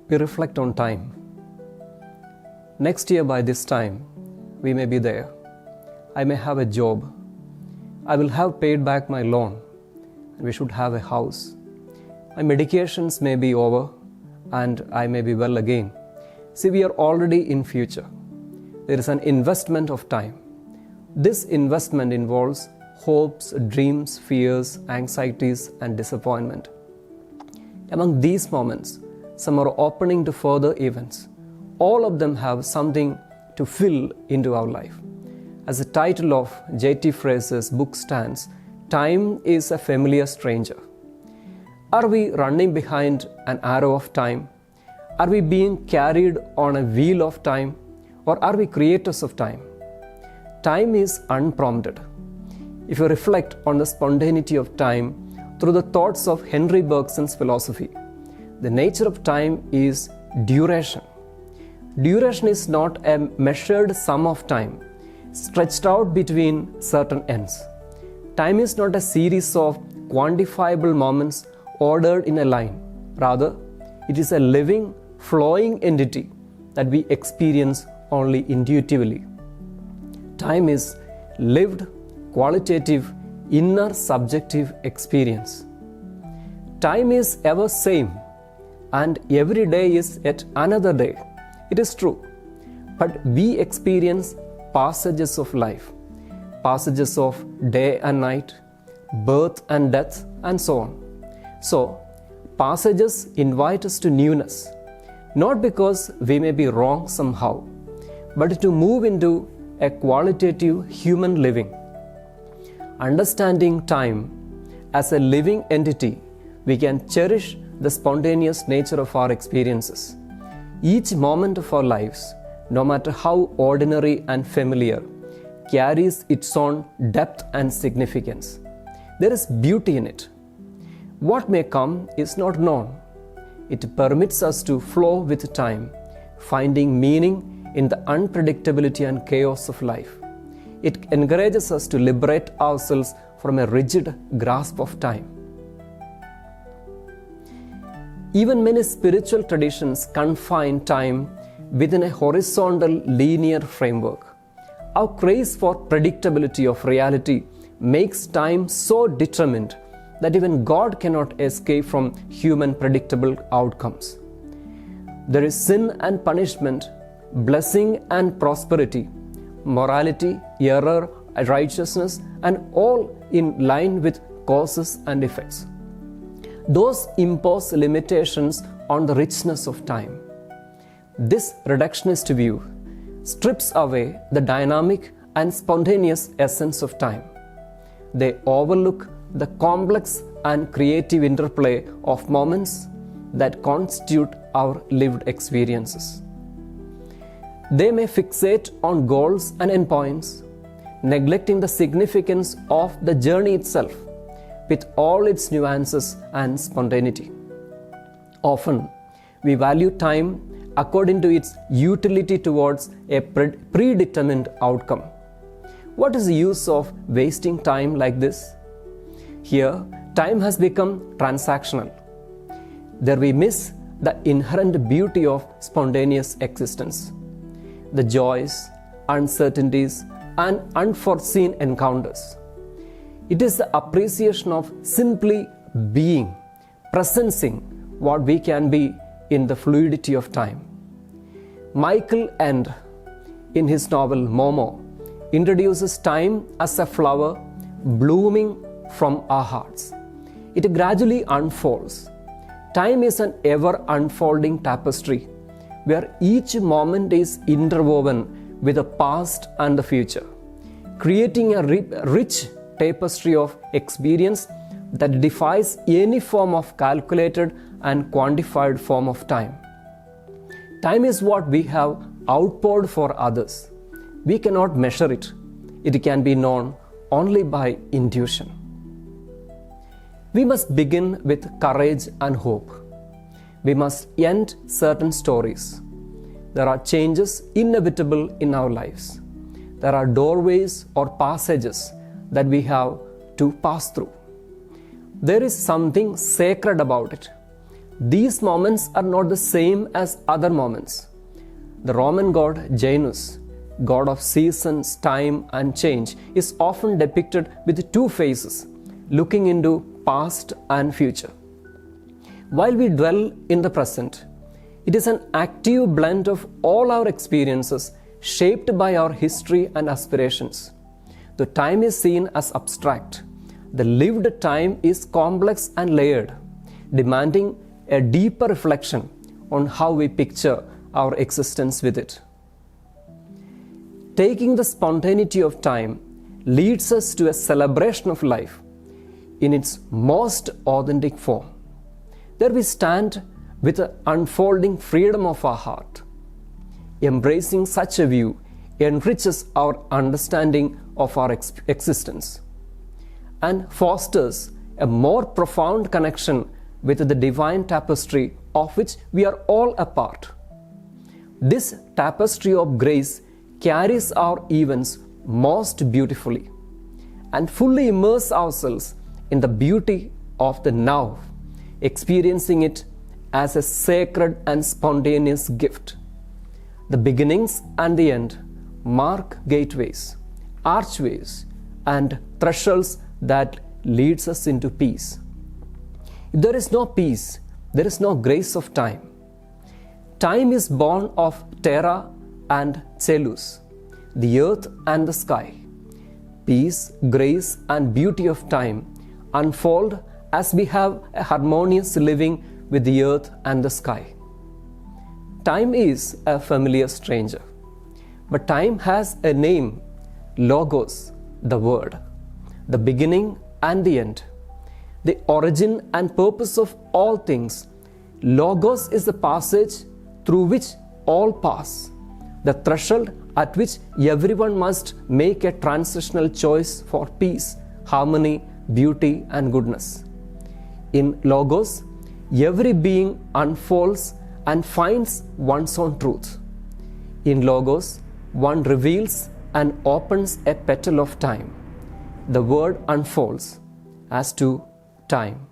We reflect on time. Next year by this time, we may be there. I may have a job. I will have paid back my loan, and we should have a house. My medications may be over, and I may be well again. See, we are already in future. There is an investment of time. This investment involves hopes, dreams, fears, anxieties, and disappointment. Among these moments, some are opening to further events. All of them have something to fill into our life. As the title of J.T. Fraser's book stands, time is a familiar stranger. Are we running behind an arrow of time? Are we being carried on a wheel of time? Or are we creators of time? Time is unprompted. If you reflect on the spontaneity of time through the thoughts of Henri Bergson's philosophy, the nature of time is duration. Duration is not a measured sum of time stretched out between certain ends. Time is not a series of quantifiable moments ordered in a line. Rather, it is a living, flowing entity that we experience only intuitively. Time is lived, qualitative, inner subjective experience. Time is ever same, and every day is yet another day. It is true. But we experience passages of life, passages of day and night, birth and death, and so on. So, passages invite us to newness, not because we may be wrong somehow, but to move into a qualitative human living. Understanding time as a living entity, we can cherish the spontaneous nature of our experiences. Each moment of our lives, no matter how ordinary and familiar, carries its own depth and significance. There is beauty in it. What may come is not known. It permits us to flow with time, finding meaning in the unpredictability and chaos of life. It encourages us to liberate ourselves from a rigid grasp of time. Even many spiritual traditions confine time within a horizontal linear framework. Our craze for predictability of reality makes time so determined that even God cannot escape from human predictable outcomes. There is sin and punishment, blessing and prosperity, morality, error, righteousness, and all in line with causes and effects. Those impose limitations on the richness of time. This reductionist view strips away the dynamic and spontaneous essence of time. They overlook the complex and creative interplay of moments that constitute our lived experiences. They may fixate on goals and endpoints, neglecting the significance of the journey itself with all its nuances and spontaneity. Often, we value time according to its utility towards a predetermined outcome. What is the use of wasting time like this? Here, time has become transactional. There we miss the inherent beauty of spontaneous existence. The joys, uncertainties, and unforeseen encounters. It is the appreciation of simply being, presencing what we can be in the fluidity of time. Michael Ende, in his novel Momo, introduces time as a flower blooming from our hearts. It gradually unfolds. Time is an ever-unfolding tapestry where each moment is interwoven with the past and the future, creating a rich tapestry of experience that defies any form of calculated and quantified form of time. Time is what we have outpoured for others. We cannot measure it. It can be known only by intuition. We must begin with courage and hope. We must end certain stories. There are changes inevitable in our lives. There are doorways or passages that we have to pass through. There is something sacred about it. these moments are not the same as other moments. The Roman god Janus, god of seasons, time, and change, is often depicted with two faces, looking into past and future. While we dwell in the present, it is an active blend of all our experiences shaped by our history and aspirations. The time is seen as abstract. The lived time is complex and layered, demanding a deeper reflection on how we picture our existence with it. Taking the spontaneity of time leads us to a celebration of life in its most authentic form. There we stand with the unfolding freedom of our heart. Embracing such a view enriches our understanding of our existence and fosters a more profound connection with the divine tapestry of which we are all a part. This tapestry of grace carries our events most beautifully and fully immerse ourselves in the beauty of the now, experiencing it as a sacred and spontaneous gift. The beginnings and the end mark gateways, archways, and thresholds that leads us into peace. If there is no peace, there is no grace of time. Time is born of terra and chelus, the earth and the sky. Peace, grace, and beauty of time unfold as we have a harmonious living with the earth and the sky. Time is a familiar stranger, but time has a name, Logos, the Word, the beginning and the end, the origin and purpose of all things. Logos is the passage through which all pass, the threshold at which everyone must make a transitional choice for peace, harmony, beauty, and goodness. In Logos, every being unfolds and finds one's own truth. In Logos, one reveals and opens a petal of time. The word unfolds as to time.